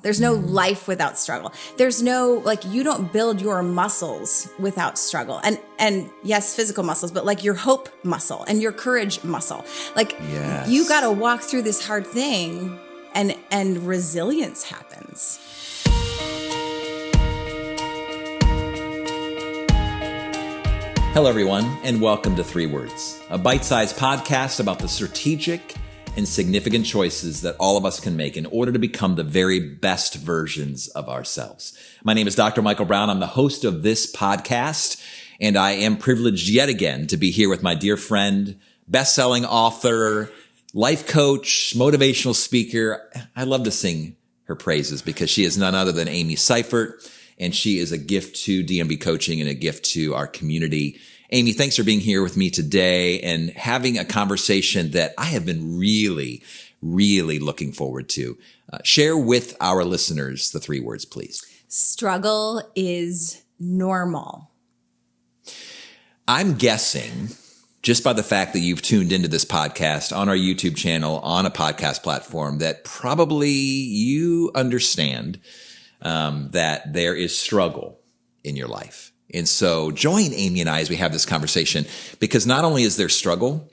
There's no life without struggle. There's no, like, you don't build your muscles without struggle. And yes, physical muscles, but like your hope muscle and your courage muscle. Like, Yes. you got to walk through this hard thing and resilience happens. Hello, everyone, and welcome to 3 Words, a bite-sized podcast about the strategic and significant choices that all of us can make in order to become the very best versions of ourselves. My name is Dr. Michael Brown. I'm the host of this podcast, and I am privileged yet again to be here with my dear friend, best-selling author, life coach, motivational speaker. I love to sing her praises because she is none other than Amy Seiffert, and she is a gift to DMB coaching and a gift to our community. Amy, thanks for being here with me today and having a conversation that I have been really looking forward to. Share with our listeners the 3 words, please. Struggle is normal. I'm guessing, just by the fact that you've tuned into this podcast on our YouTube channel, on a podcast platform, that probably you understand that there is struggle in your life. And so join Amy and I as we have this conversation, because not only is there struggle,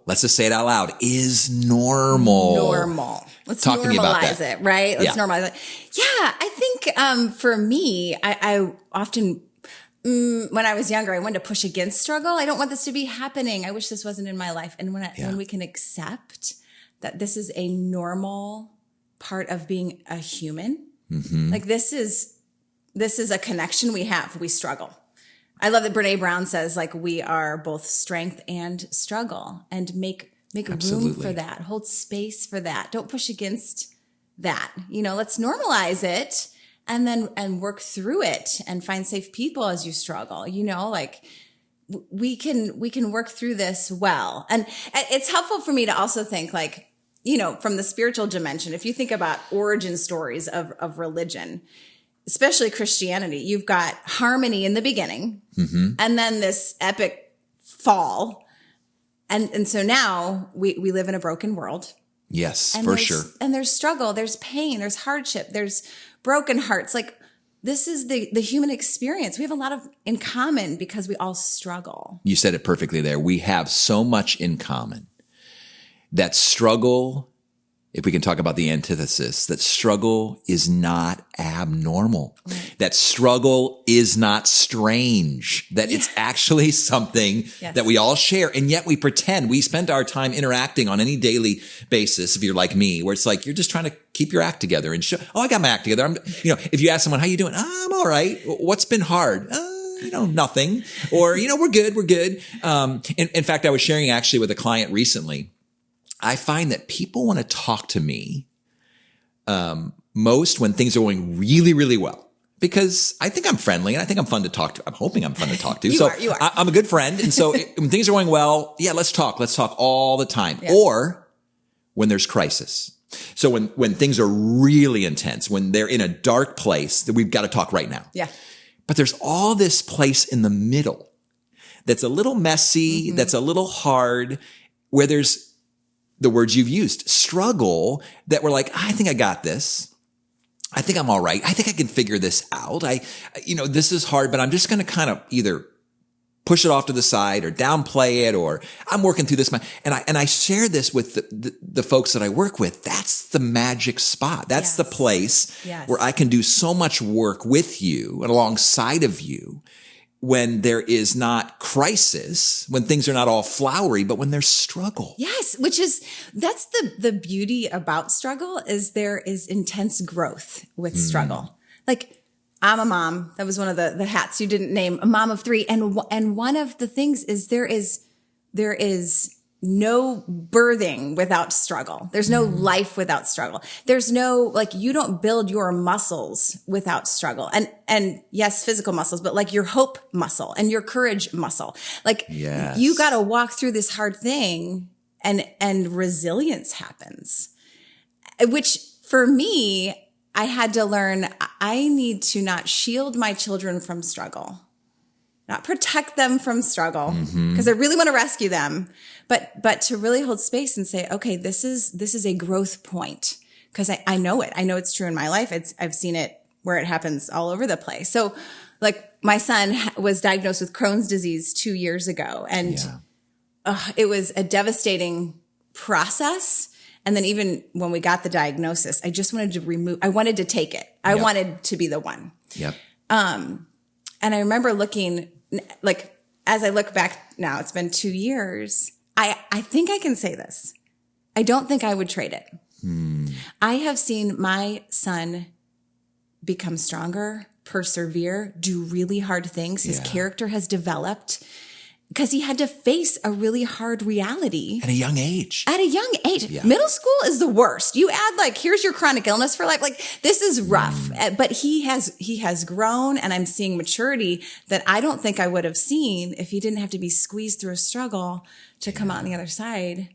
let's just say it out loud, is normal. Normal. Let's normalize it, right? Let's normalize it. Yeah, I think for me, I often, when I was younger, I wanted to push against struggle. I don't want this to be happening. I wish this wasn't in my life. And when we can accept that this is a normal part of being a human, like this is a connection we have. We struggle. I love that Brene Brown says, like, we are both strength and struggle, and make room for that. Hold space for that. Don't push against that. Let's normalize it and work through it and find safe people as you struggle. Like we can work through this well. And it's helpful for me to also think, like, from the spiritual dimension, if you think about origin stories of religion, especially Christianity, you've got harmony in the beginning, and then this epic fall. And so now we live in a broken world. Yes, and for sure. And there's struggle, there's pain, there's hardship, there's broken hearts. Like, this is the human experience. We have a lot in common because we all struggle. You said it perfectly there. We have so much in common. That struggle, if we can talk about the antithesis, that struggle is not abnormal. Right. That struggle is not strange. That it's actually something that we all share. And yet we pretend. We spend our time interacting on any daily basis, if you're like me, where it's like you're just trying to keep your act together and show, I got my act together. If you ask someone, how you doing? I'm all right. What's been hard? Nothing. Or, we're good. In fact, I was sharing actually with a client recently. I find that people want to talk to me most when things are going really, really well, because I think I'm friendly and I think I'm fun to talk to. I'm hoping I'm fun to talk to. You are. I'm a good friend. And so when things are going well, let's talk. Let's talk all the time. Yeah. Or when there's crisis. So when things are really intense, when they're in a dark place, that we've got to talk right now. Yeah. But there's all this place in the middle that's a little messy, that's a little hard, where there's the words you've used, struggle, that we're like, I think I got this. I think I'm all right. I think I can figure this out. This is hard, but I'm just going to kind of either push it off to the side or downplay it, or I'm working through this. And I share this with the folks that I work with. That's the magic spot. That's the place where I can do so much work with you and alongside of you, when there is not crisis, when things are not all flowery, but when there's struggle. Yes, that's the beauty about struggle, is there is intense growth with struggle. Like, I'm a mom. That was one of the hats you didn't name, a mom of 3. And one of the things is there is no birthing without struggle. There's no life without struggle. There's no, like, you don't build your muscles without struggle. And yes, physical muscles, but like your hope muscle and your courage muscle. Like, you got to walk through this hard thing and resilience happens, which for me, I had to learn I need to not shield my children from struggle. Not protect them from struggle, because I really want to rescue them, but to really hold space and say, okay, this is a growth point. because I know it. I know it's true in my life. I've seen it where it happens all over the place. So like my son was diagnosed with Crohn's disease 2 years ago, and it was a devastating process. And then even when we got the diagnosis, I just wanted to I wanted to take it. I wanted to be the one. Yep. And I remember looking, like, as I look back now, it's been 2 years. I think I can say this. I don't think I would trade it. I have seen my son become stronger, persevere, do really hard things. His character has developed because he had to face a really hard reality. At a young age. At a young age. Yeah. Middle school is the worst. You add like, here's your chronic illness for life. Like, this is rough. But he has grown, and I'm seeing maturity that I don't think I would have seen if he didn't have to be squeezed through a struggle to come out on the other side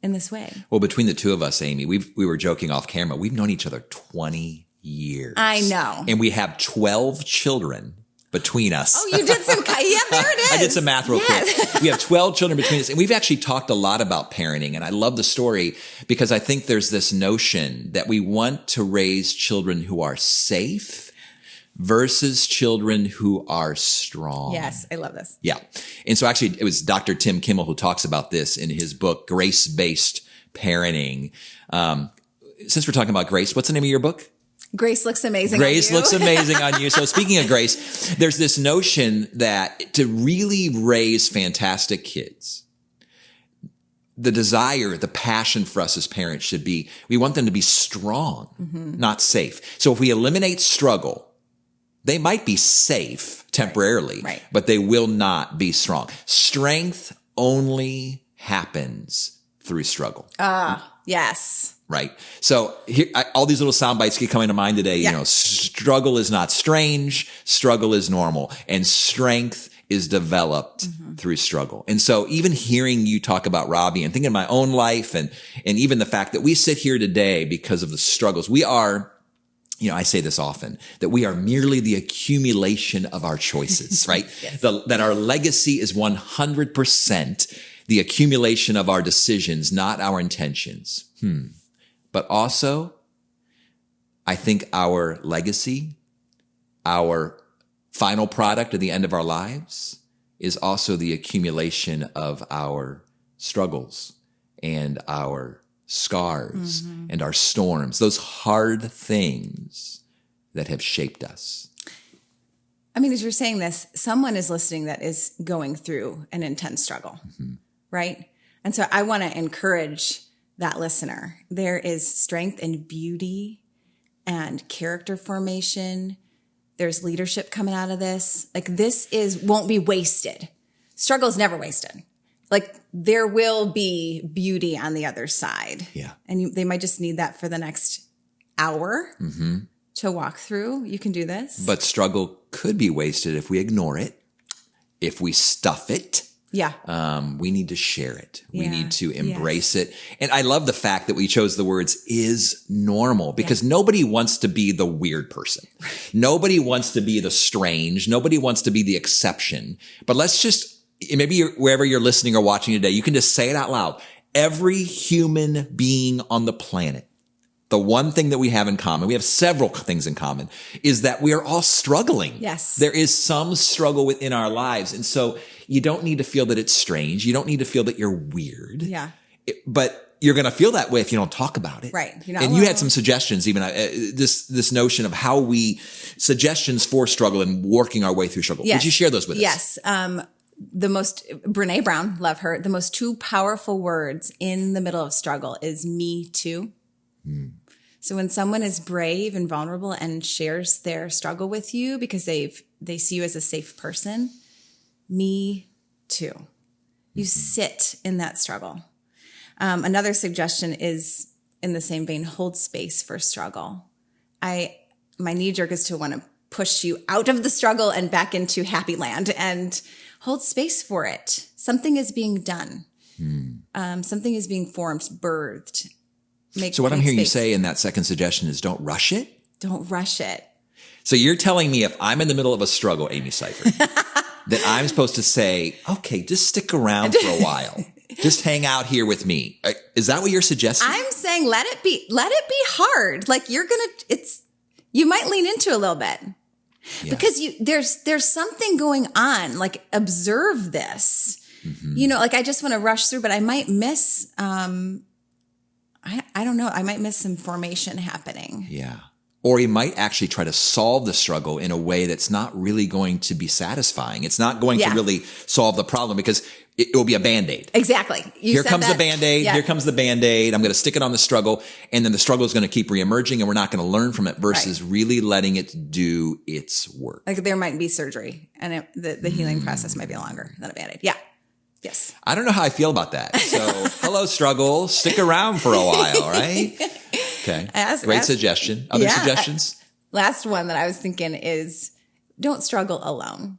in this way. Well, between the two of us, Amy, we were joking off camera. We've known each other 20 years. I know. And we have 12 children between us. Oh, you did some, there it is. I did some math real quick. We have 12 children between us. And we've actually talked a lot about parenting. And I love the story because I think there's this notion that we want to raise children who are safe versus children who are strong. Yes, I love this. Yeah. And so actually it was Dr. Tim Kimmel who talks about this in his book, Grace-Based Parenting. Since we're talking about grace, what's the name of your book? Grace looks amazing Grace on you. looks amazing on you. So speaking of grace, there's this notion that to really raise fantastic kids, the desire, the passion for us as parents should be, we want them to be strong, not safe. So if we eliminate struggle, they might be safe temporarily, but they will not be strong. Strength only happens through struggle. Yes. Right. So here, all these little sound bites keep coming to mind today. You know, struggle is not strange. Struggle is normal, and strength is developed through struggle. And so even hearing you talk about Robbie and thinking of my own life and even the fact that we sit here today because of the struggles, we are, I say this often, that we are merely the accumulation of our choices, right? That our legacy is 100% the accumulation of our decisions, not our intentions. But also, I think our legacy, our final product at the end of our lives is also the accumulation of our struggles and our scars and our storms, those hard things that have shaped us. I mean, as you're saying this, someone is listening that is going through an intense struggle, right? And so I want to encourage that listener. There is strength and beauty and character formation. There's leadership coming out of this. Like, this won't be wasted. Struggle is never wasted. Like, there will be beauty on the other side. Yeah. And they might just need that for the next hour to walk through. You can do this. But struggle could be wasted if we ignore it, if we stuff it. Yeah. We need to share it. We need to embrace it. And I love the fact that we chose the words "is normal" because nobody wants to be the weird person. Nobody wants to be the strange. Nobody wants to be the exception. But let's just, maybe wherever you're listening or watching today, you can just say it out loud. Every human being on the planet, the one thing that we have in common, we have several things in common, is that we are all struggling. Yes. There is some struggle within our lives. And so you don't need to feel that it's strange. You don't need to feel that you're weird. Yeah. But you're going to feel that way if you don't talk about it. Right. And you had some suggestions, even this notion of suggestions for struggle and working our way through struggle. Yes. Would you share those with us? Yes. Brene Brown, love her. The most two powerful words in the middle of struggle is me too. So when someone is brave and vulnerable and shares their struggle with you because they see you as a safe person, me too. You sit in that struggle. Another suggestion is in the same vein, hold space for struggle. My knee jerk is to want to push you out of the struggle and back into happy land, and hold space for it. Something is being done. Something is being formed, birthed. So what I'm hearing you say in that second suggestion is don't rush it. Don't rush it. So you're telling me if I'm in the middle of a struggle, Amy Seiffert, that I'm supposed to say, okay, just stick around for a while. Just hang out here with me. Is that what you're suggesting? I'm saying let it be hard. Like you might lean into a little bit. Yeah. Because there's something going on. Like observe this. Mm-hmm. Like I just want to rush through, but I might miss I don't know. I might miss some formation happening. Yeah. Or you might actually try to solve the struggle in a way that's not really going to be satisfying. It's not going to really solve the problem because it will be a Band-Aid. Exactly. Here comes the Band-Aid. Yeah. Here comes the Band-Aid. I'm going to stick it on the struggle. And then the struggle is going to keep reemerging and we're not going to learn from it versus really letting it do its work. Like there might be surgery and the healing process might be longer than a Band-Aid. Yeah. Yes. I don't know how I feel about that. So hello, struggle. Stick around for a while, right? Okay. Great suggestion. Other suggestions? Last one that I was thinking is don't struggle alone.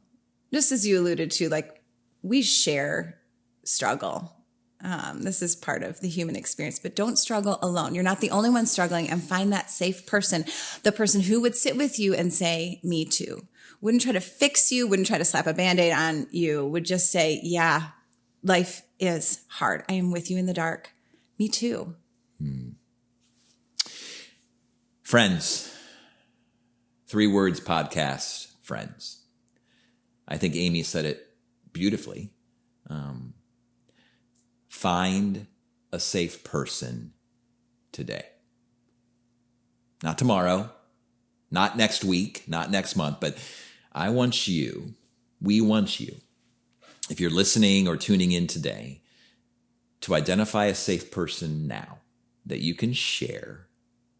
Just as you alluded to, like we share struggle. This is part of the human experience, but don't struggle alone. You're not the only one struggling, and find that safe person, the person who would sit with you and say, me too. Wouldn't try to fix you, wouldn't try to slap a Band-Aid on you, would just say, yeah, life is hard. I am with you in the dark. Me too. Friends, 3 Words podcast, friends. I think Amy said it beautifully. Find a safe person today. Not tomorrow, not next week, not next month, but we want you, if you're listening or tuning in today, to identify a safe person now that you can share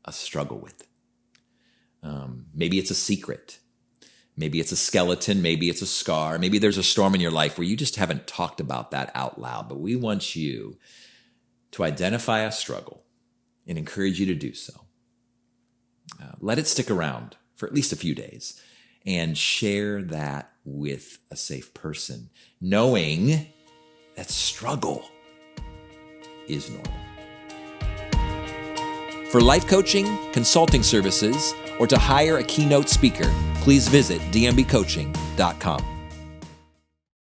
a struggle with. Maybe it's a secret. Maybe it's a skeleton. Maybe it's a scar. Maybe there's a storm in your life where you just haven't talked about that out loud. But we want you to identify a struggle and encourage you to do so. Let it stick around for at least a few days and share that with a safe person, knowing that struggle is normal. For life coaching, consulting services, or to hire a keynote speaker, please visit dmbcoaching.com.